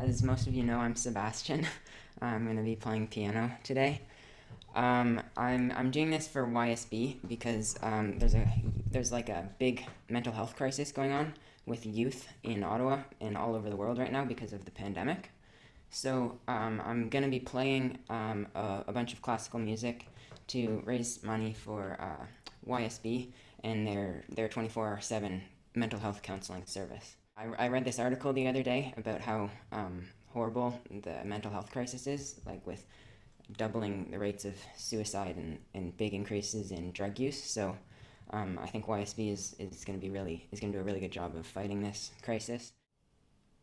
As most of you know, I'm Sebastian. I'm going to be playing piano today. I'm doing this for YSB because there's like a big mental health crisis going on with youth in Ottawa and all over the world right now because of the pandemic. So I'm going to be playing a bunch of classical music to raise money for YSB and their 24/7 mental health counseling service. I read this article the other day about how horrible the mental health crisis is, like with doubling the rates of suicide and big increases in drug use. So I think YSB is going to is going to do a really good job of fighting this crisis.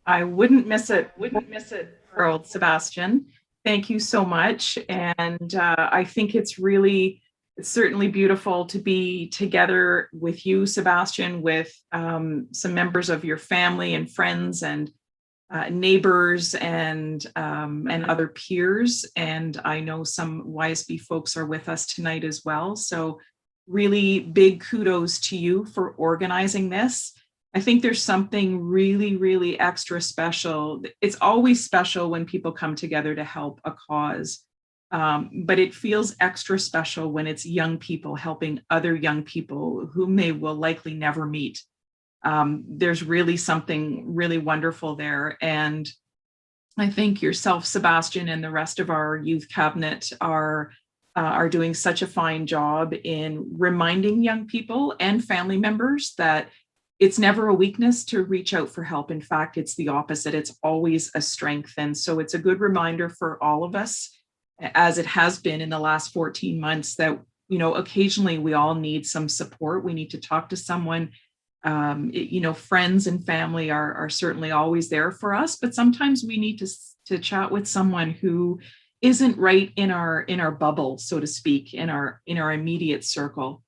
I wouldn't miss it. Wouldn't miss it, Harold, Sebastian. Thank you so much. And I think it's certainly beautiful to be together with you, Sebastian, with some members of your family and friends and neighbors and other peers. And I know some YSB folks are with us tonight as well. So really big kudos to you for organizing this. I think there's something really, really extra special. It's always special when people come together to help a cause, but it feels extra special when it's young people helping other young people whom they will likely never meet. There's really something really wonderful there. And I think yourself, Sebastian, and the rest of our youth cabinet are doing such a fine job in reminding young people and family members that it's never a weakness to reach out for help. In fact, it's the opposite. It's always a strength. And so it's a good reminder for all of us, as it has been in the last 14 months, that, occasionally we all need some support. We need to talk to someone. Friends and family are certainly always there for us, but sometimes we need to chat with someone who isn't right in our bubble, so to speak, in our immediate circle.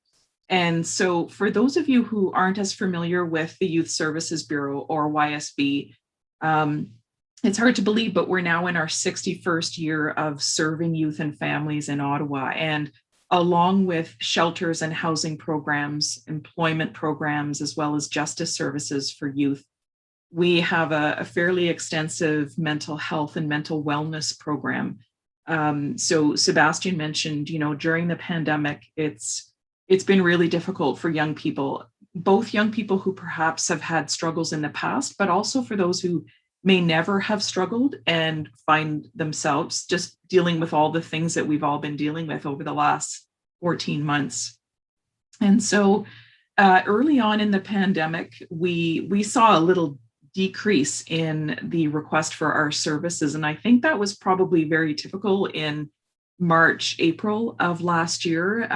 And so for those of you who aren't as familiar with the Youth Services Bureau or YSB, it's hard to believe, but we're now in our 61st year of serving youth and families in Ottawa. And along with shelters and housing programs, employment programs, as well as justice services for youth, we have a fairly extensive mental health and mental wellness program. So Sebastian mentioned, during the pandemic, it's been really difficult for young people, both young people who perhaps have had struggles in the past, but also for those who may never have struggled and find themselves just dealing with all the things that we've all been dealing with over the last 14 months. And so early on in the pandemic, we saw a little decrease in the request for our services. And I think that was probably very typical in March, April of last year,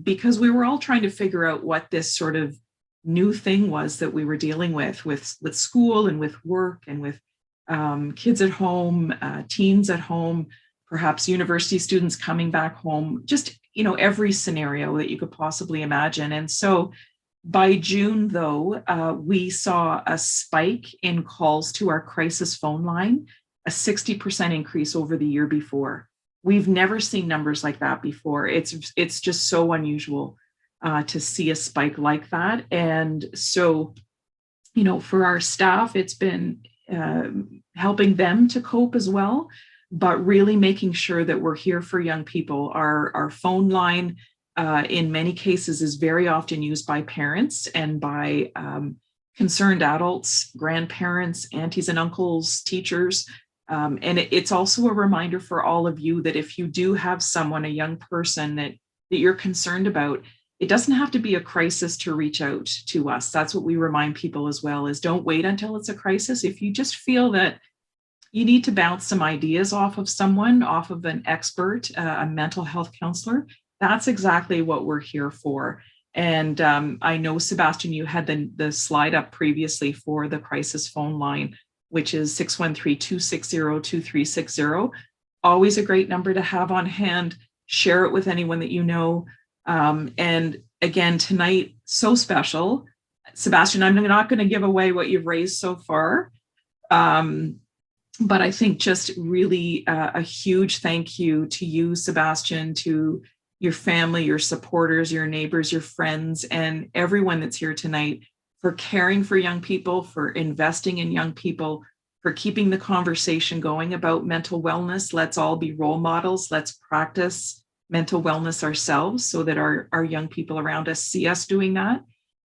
because we were all trying to figure out what this sort of new thing was that we were dealing with school and with work and with kids at home, teens at home, perhaps university students coming back home, just, every scenario that you could possibly imagine. And so by June, though, we saw a spike in calls to our crisis phone line, a 60% increase over the year before. We've never seen numbers like that before. It's just so unusual to see a spike like that. And so, for our staff, it's been helping them to cope as well, but really making sure that we're here for young people. Our phone line, in many cases, is very often used by parents and by concerned adults, grandparents, aunties and uncles, teachers. And it's also a reminder for all of you that if you do have someone, a young person that you're concerned about, it doesn't have to be a crisis to reach out to us. That's what we remind people as well, is don't wait until it's a crisis. If you just feel that you need to bounce some ideas off of someone, off of an expert, a mental health counselor, that's exactly what we're here for. And I know, Sebastian, you had the slide up previously for the crisis phone line, which is 613-260-2360. Always a great number to have on hand. Share it with anyone that you know. And again, tonight, so special. Sebastian, I'm not going to give away what you've raised so far. But I think just really a huge thank you to you, Sebastian, to your family, your supporters, your neighbors, your friends, and everyone that's here tonight for caring for young people, for investing in young people, for keeping the conversation going about mental wellness. Let's all be role models. Let's practice mental wellness ourselves so that our young people around us see us doing that.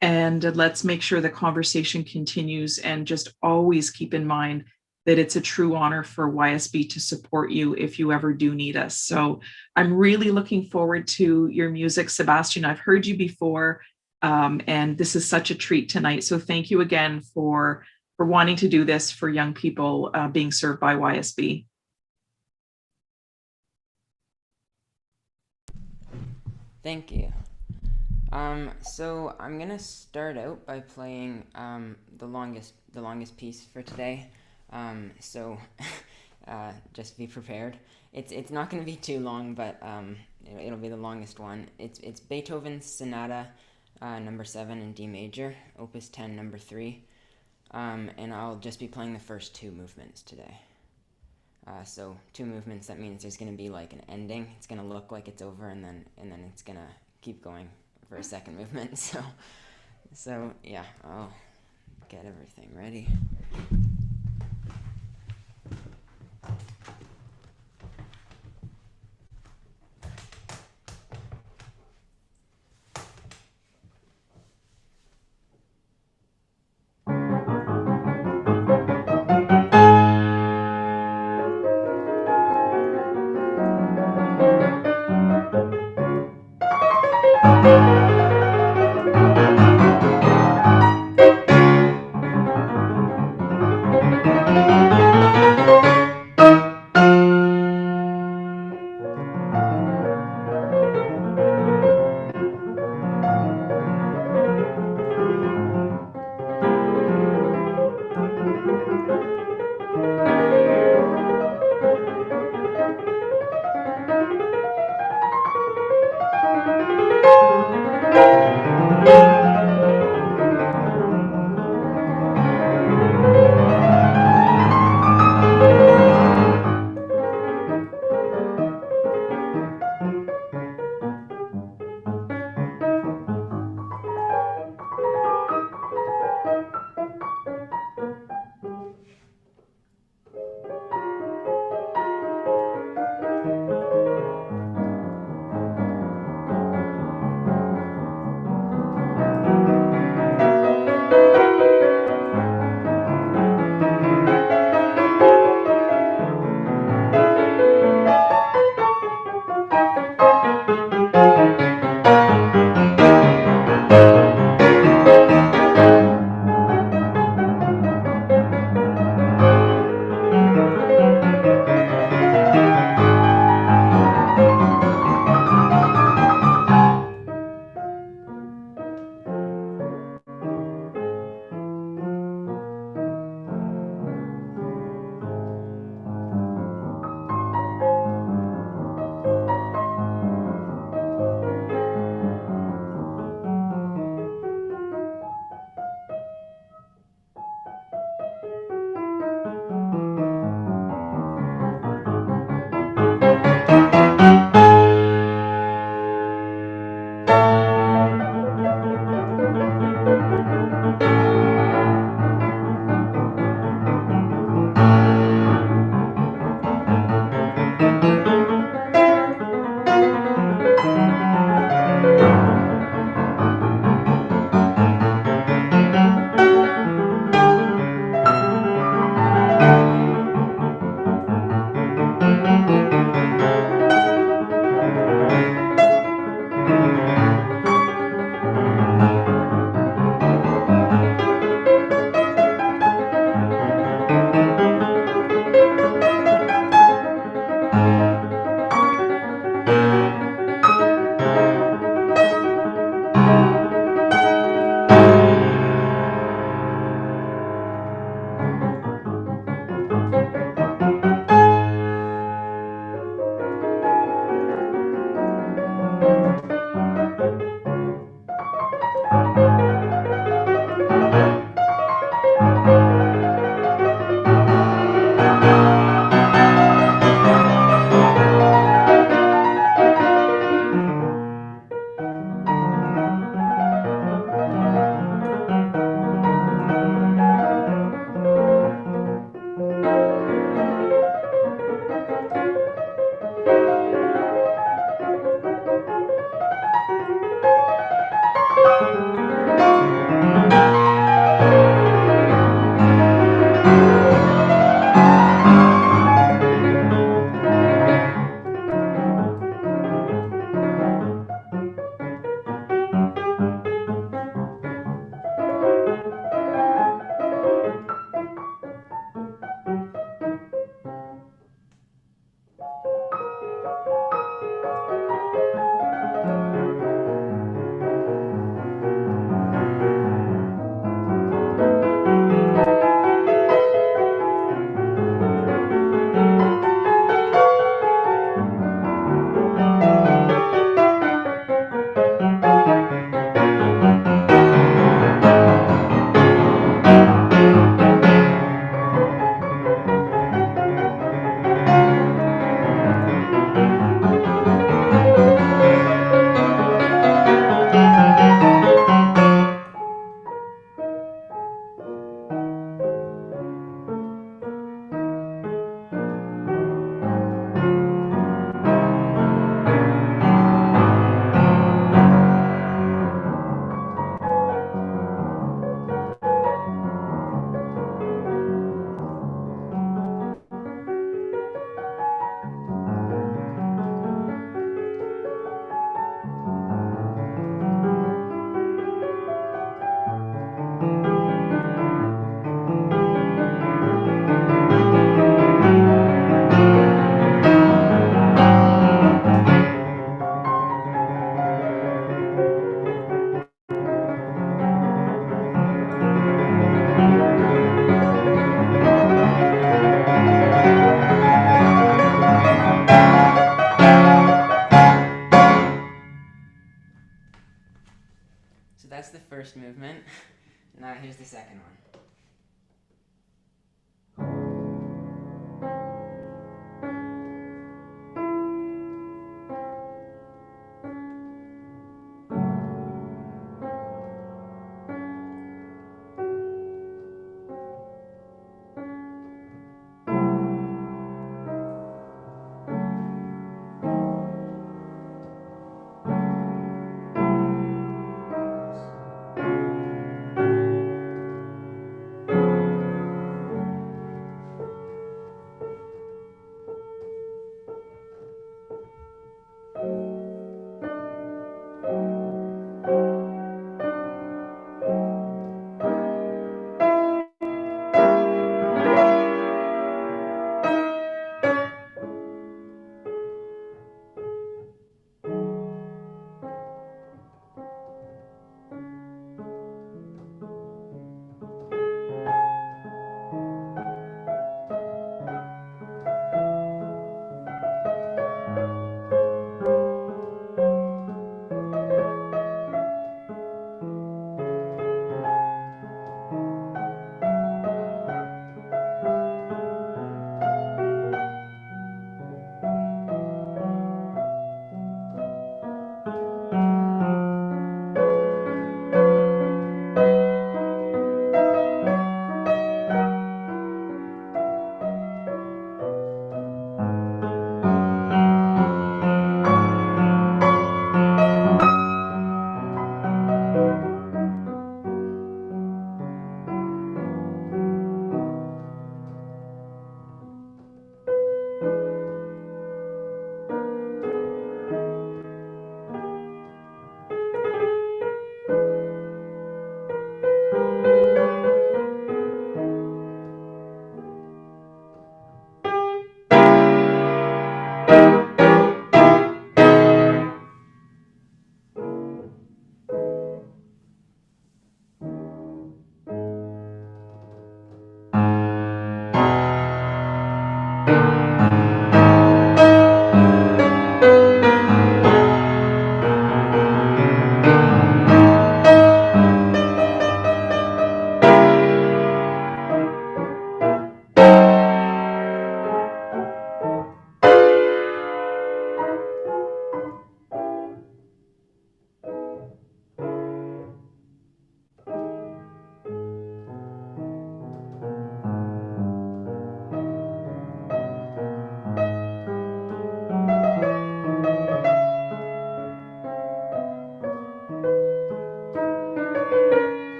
And let's make sure the conversation continues, and just always keep in mind that it's a true honor for YSB to support you if you ever do need us. So I'm really looking forward to your music, Sebastian. I've heard you before, and this is such a treat tonight. So thank you again for wanting to do this for young people being served by YSB. Thank you. So I'm gonna start out by playing the longest piece for today. So just be prepared. It's not gonna be too long, but it'll be the longest one. It's Beethoven's Sonata number 7 in D major, Opus 10 number 3. And I'll just be playing the first 2 movements today. So 2 movements, that means there's gonna be like an ending. It's gonna look like it's over, and then it's gonna keep going for a second movement. So yeah, I'll get everything ready. first movement. Now here's the second one.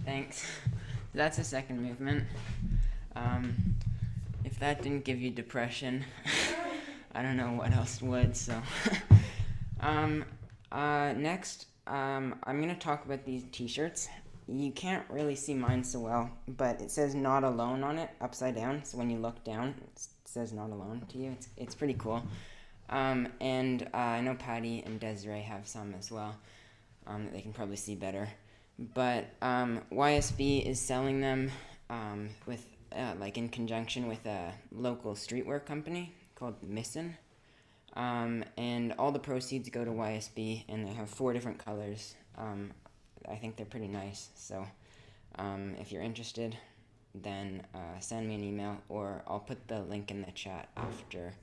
Thanks. That's the second movement. If that didn't give you depression, I don't know what else would, so. Next, I'm gonna talk about these t-shirts. You can't really see mine so well, but it says "not alone" on it, upside down, so when you look down, it says "not alone" to you. It's pretty cool. And I know Patty and Desiree have some as well, that they can probably see better. But YSB is selling them with like in conjunction with a local streetwear company called Missin. And all the proceeds go to YSB, and they have 4 different colors. I think they're pretty nice. So if you're interested, then send me an email, or I'll put the link in the chat after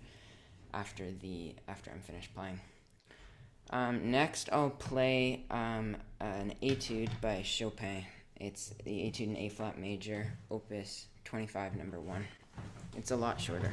I'm finished playing. Next, I'll play an Etude by Chopin. It's the Etude in A flat major, Opus 25, number 1. It's a lot shorter.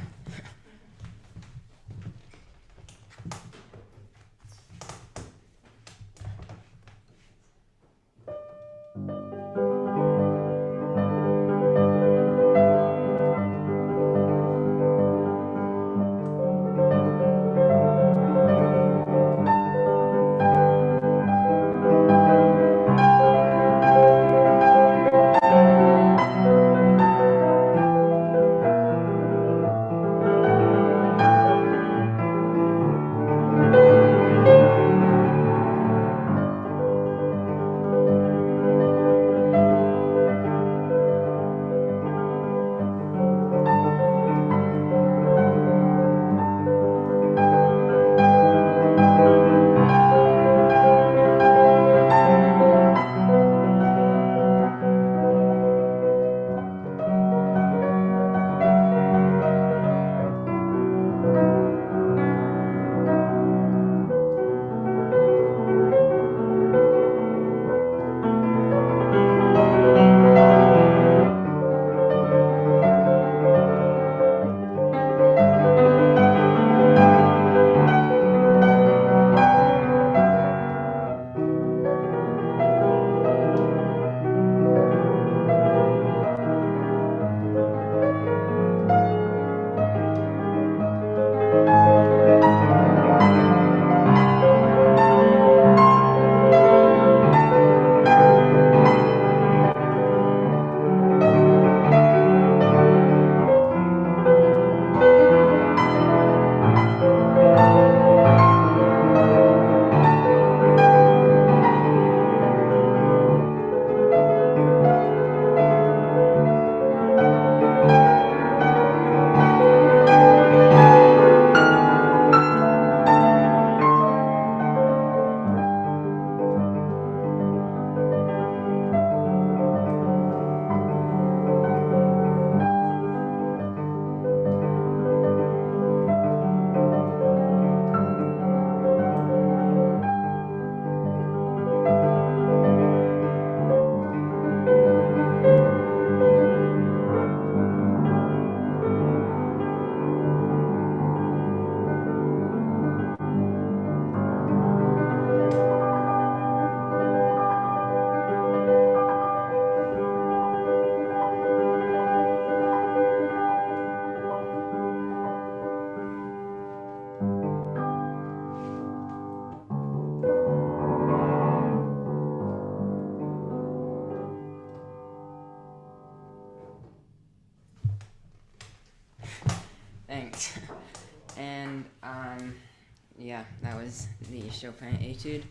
Thanks. And yeah, that was the Chopin Etude.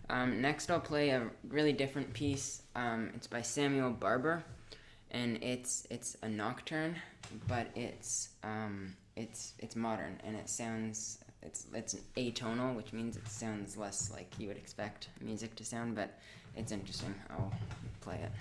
Next, I'll play a really different piece. It's by Samuel Barber, and it's a nocturne, but it's modern, and it sounds it's atonal, which means it sounds less like you would expect music to sound, but it's interesting. I'll play it.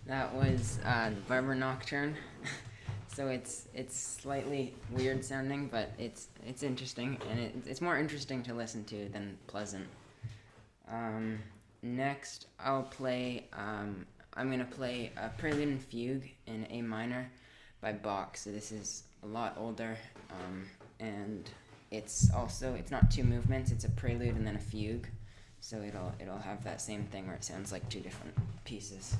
That was the Barber Nocturne. So it's slightly weird sounding, but it's interesting, and it's more interesting to listen to than pleasant. Um, Next, I'm gonna play a Prelude and Fugue in A minor by Bach. So this is a lot older, and it's not two movements. It's a prelude and then a fugue. So it'll have that same thing where it sounds like two different pieces.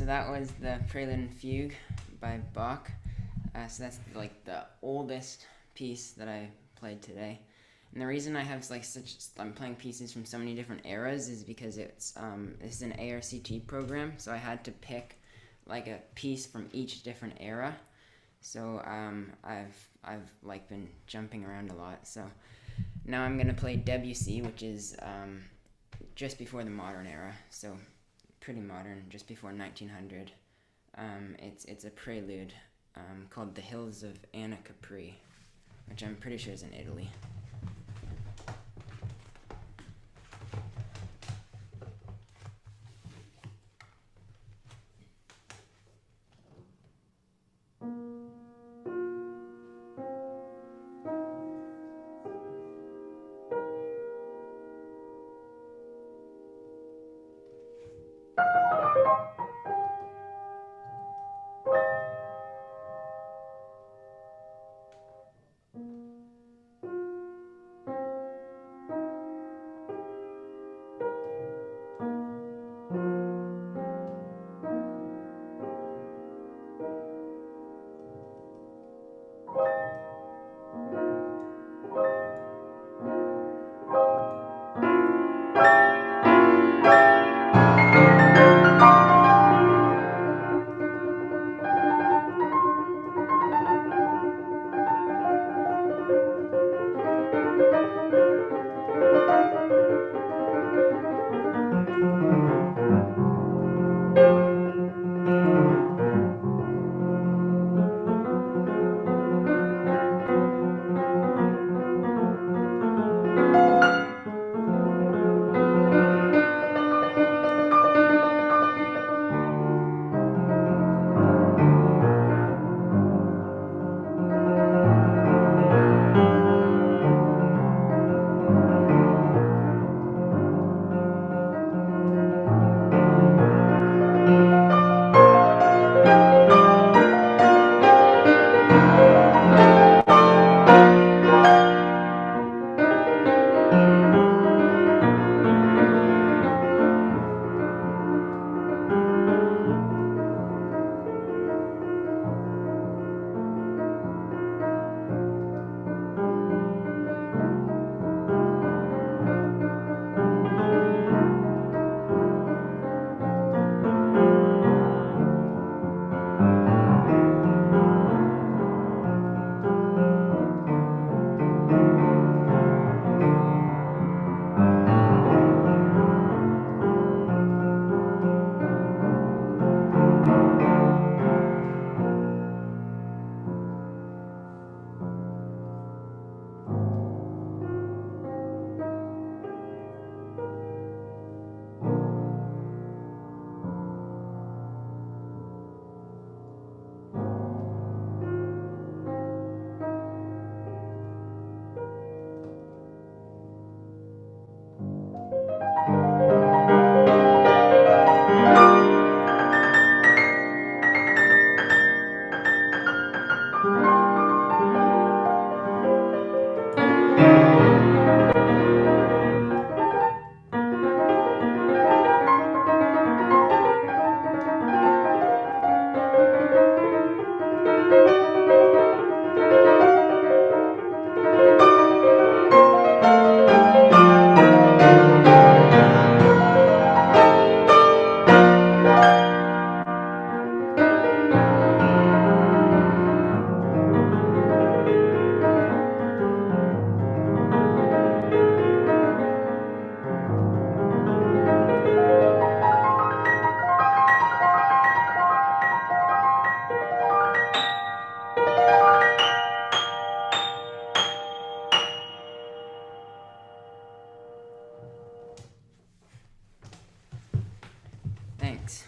So that was the Prelude and Fugue by Bach. So that's like the oldest piece that I played today. And the reason I have like I'm playing pieces from so many different eras is because it's an ARCT program, so I had to pick like a piece from each different era. So I've like been jumping around a lot. So now I'm gonna play Debussy, which is just before the modern era, so pretty modern, just before 1900. It's a prelude called "The Hills of Anna Capri," which I'm pretty sure is in Italy. Thanks.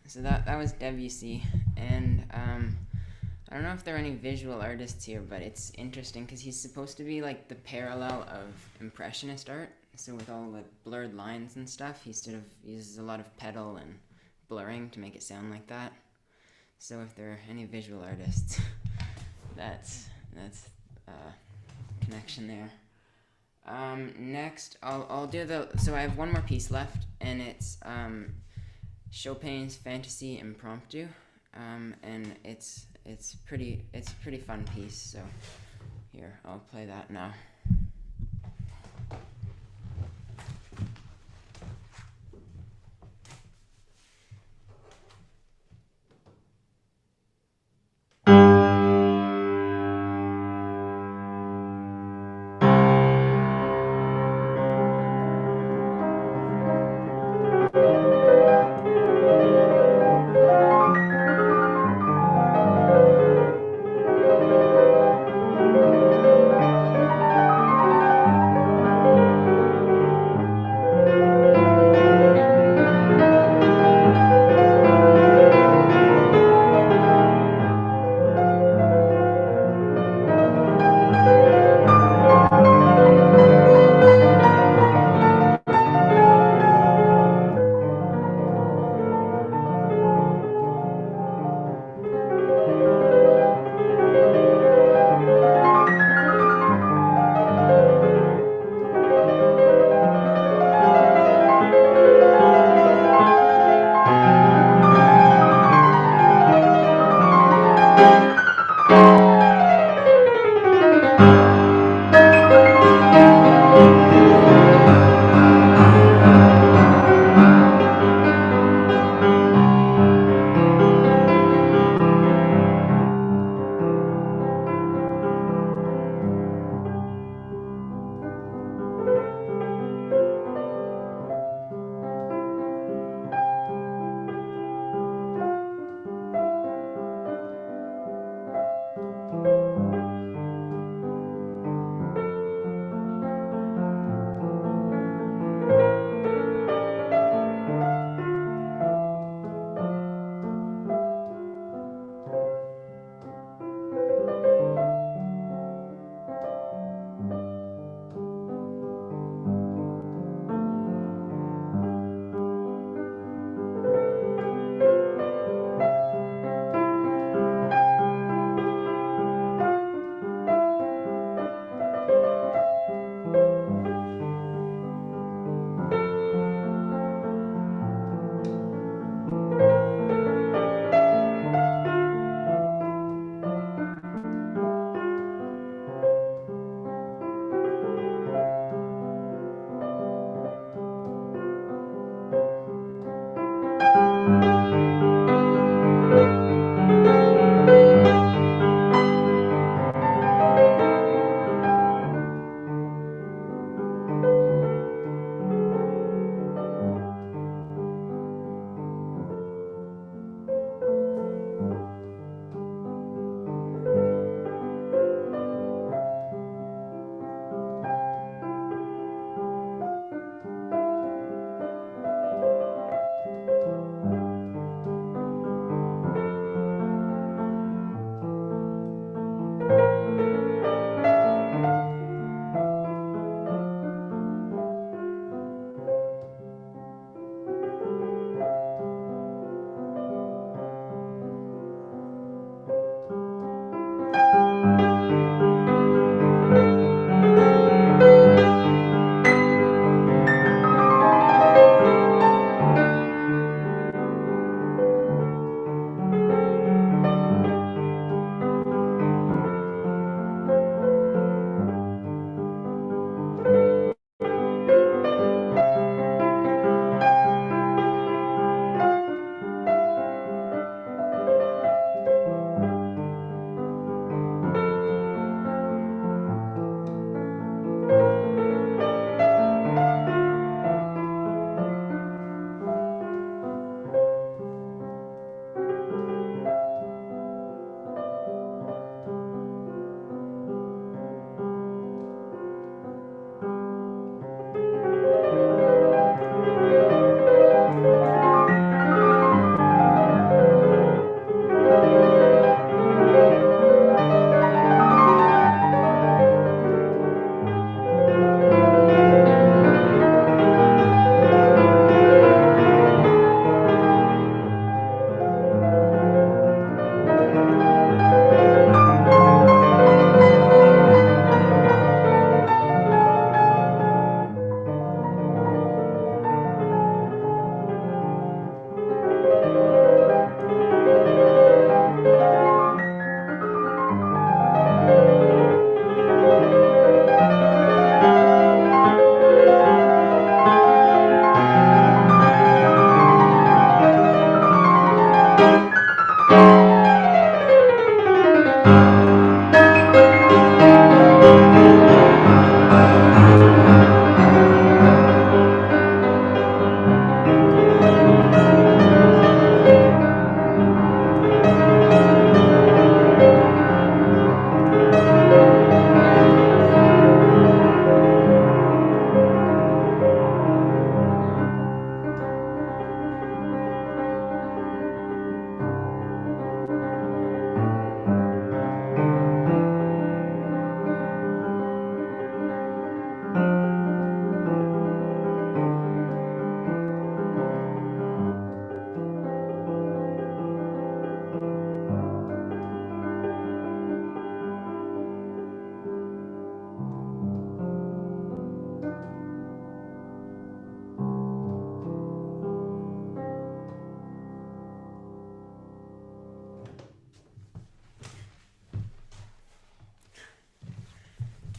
So that was Debussy, and I don't know if there are any visual artists here, but it's interesting because he's supposed to be like the parallel of Impressionist art. So with all the blurred lines and stuff, he sort of uses a lot of pedal and blurring to make it sound like that. So if there are any visual artists, that's connection there. Next, I'll do so I have one more piece left, and it's Chopin's Fantasy Impromptu, and it's a pretty fun piece. So here, I'll play that now.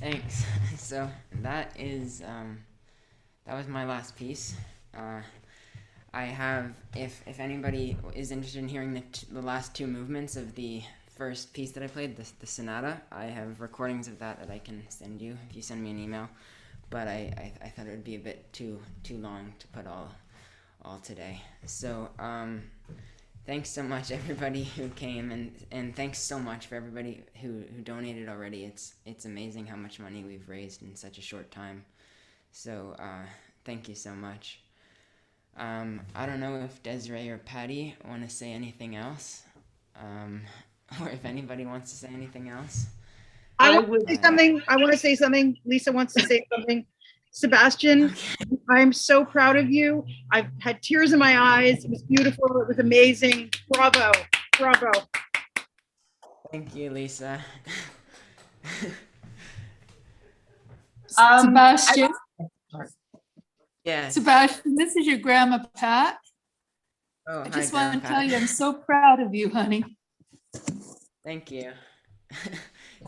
Thanks. So that was my last piece. Uh, I have, if anybody is interested in hearing the last two movements of the first piece that I played, the sonata, I have recordings of that I can send you if you send me an email. But I thought it would be a bit too long to put all today. So thanks so much everybody who came, and thanks so much for everybody who donated already. It's amazing how much money we've raised in such a short time. So thank you so much. I don't know if Desiree or Patty want to say anything else, um, or if anybody wants to say anything else. I I want would. to say something. I want to say something. Lisa wants to say something. Sebastian, I'm so proud of you. I've had tears in my eyes. It was beautiful. It was amazing. Bravo. Bravo. Thank you, Lisa. Sebastian, Yes. Sebastian, this is your grandma Pat. Oh, I hi, just want to Grandpa. tell you, I'm so proud of you, honey. Thank you.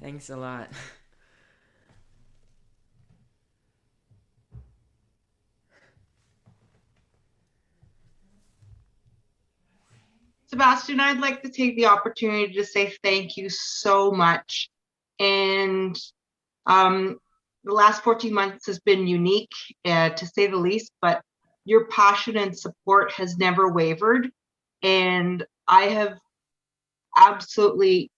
Thanks a lot. Sebastian, I'd like to take the opportunity to say thank you so much. And the last 14 months has been unique, to say the least, but your passion and support has never wavered. And I have absolutely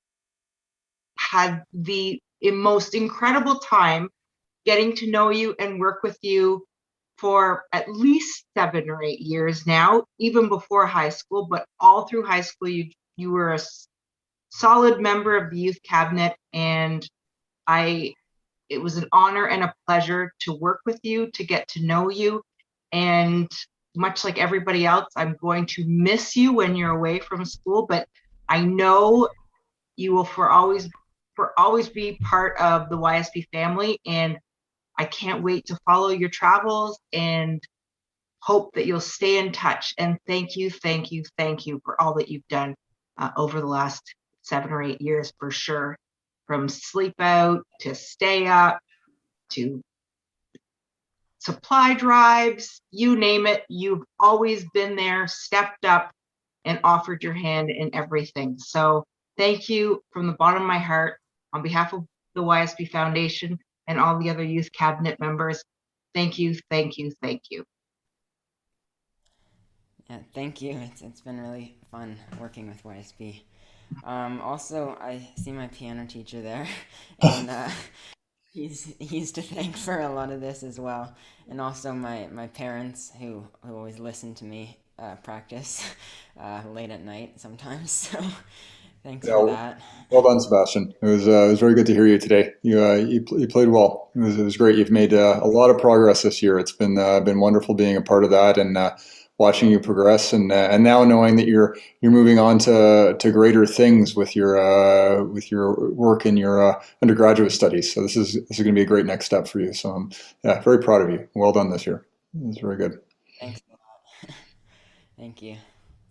had the most incredible time getting to know you and work with you for at least 7 or 8 years now, even before high school, but all through high school, you were a solid member of the youth cabinet, and it was an honor and a pleasure to work with you, to get to know you. And much like everybody else, I'm going to miss you when you're away from school, but I know you will for always be part of the YSB family. And I can't wait to follow your travels and hope that you'll stay in touch. And thank you for all that you've done over the last 7 or 8 years, for sure. From sleep out to stay up to supply drives, you name it, you've always been there, stepped up, and offered your hand in everything. So thank you from the bottom of my heart on behalf of the YSB Foundation and all the other youth cabinet members. Thank you. Yeah, thank you. It's been really fun working with YSB. Also, I see my piano teacher there, and he's to thank for a lot of this as well, and also my parents who always listen to me practice late at night sometimes. So thanks for Yeah, that. well done, Sebastian. It was very good to hear you today. You played well. It was great. You've made a lot of progress this year. It's been wonderful being a part of that and watching you progress, and now knowing that you're moving on to greater things with your work in your undergraduate studies. So this is going to be a great next step for you. So I'm yeah, very proud of you. Well done this year. It was very good. Thanks a lot. Thank you.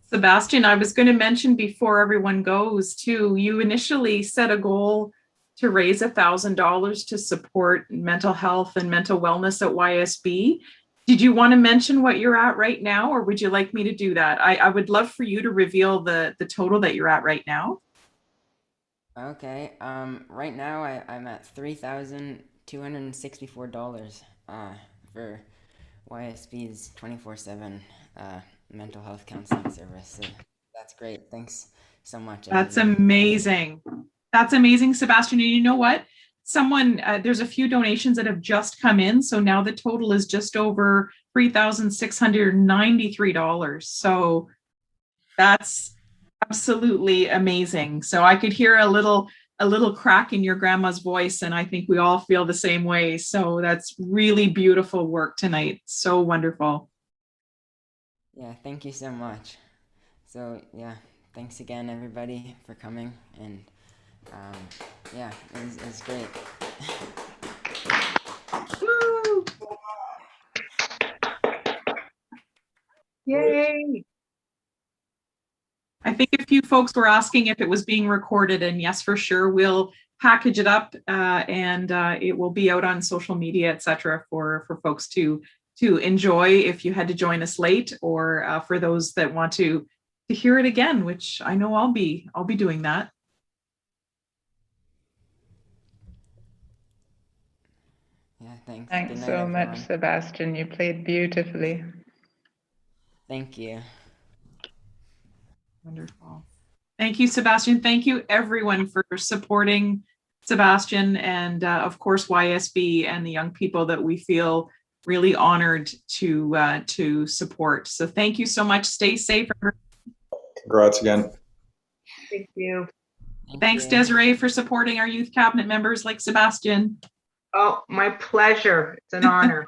Sebastian, I was going to mention before everyone goes too, you initially set a goal to raise $1,000 to support mental health and mental wellness at YSB. Did you want to mention what you're at right now, or would you like me to do that? I would love for you to reveal the total that you're at right now. Okay. Right now I'm at $3,264 for YSB's 24/7 mental health counseling service. So that's great. Thanks so much, That's everybody. amazing. That's amazing, Sebastian. And you know what? There's a few donations that have just come in. So now the total is just over $3,693. So that's absolutely amazing. So I could hear a little crack in your grandma's voice, and I think we all feel the same way. So that's really beautiful work tonight. So wonderful. Yeah, thank you so much. So yeah, thanks again, everybody, for coming, and yeah, it was great. Woo! Yay! I think a few folks were asking if it was being recorded, and yes, for sure, we'll package it up, and it will be out on social media, etc., for folks to enjoy if you had to join us late, or for those that want to hear it again, which I know I'll be doing that. Yeah, thanks. Good Thanks night, so much, everyone. Sebastian. You played beautifully. Thank you. Wonderful. Thank you, Sebastian. Thank you, everyone, for supporting Sebastian, and of course, YSB and the young people that we feel really honored to support. So thank you so much. Stay safe. Congrats again. Thank you. Thanks, you. Desiree, for supporting our youth cabinet members like Sebastian. Oh, my pleasure. It's an honor.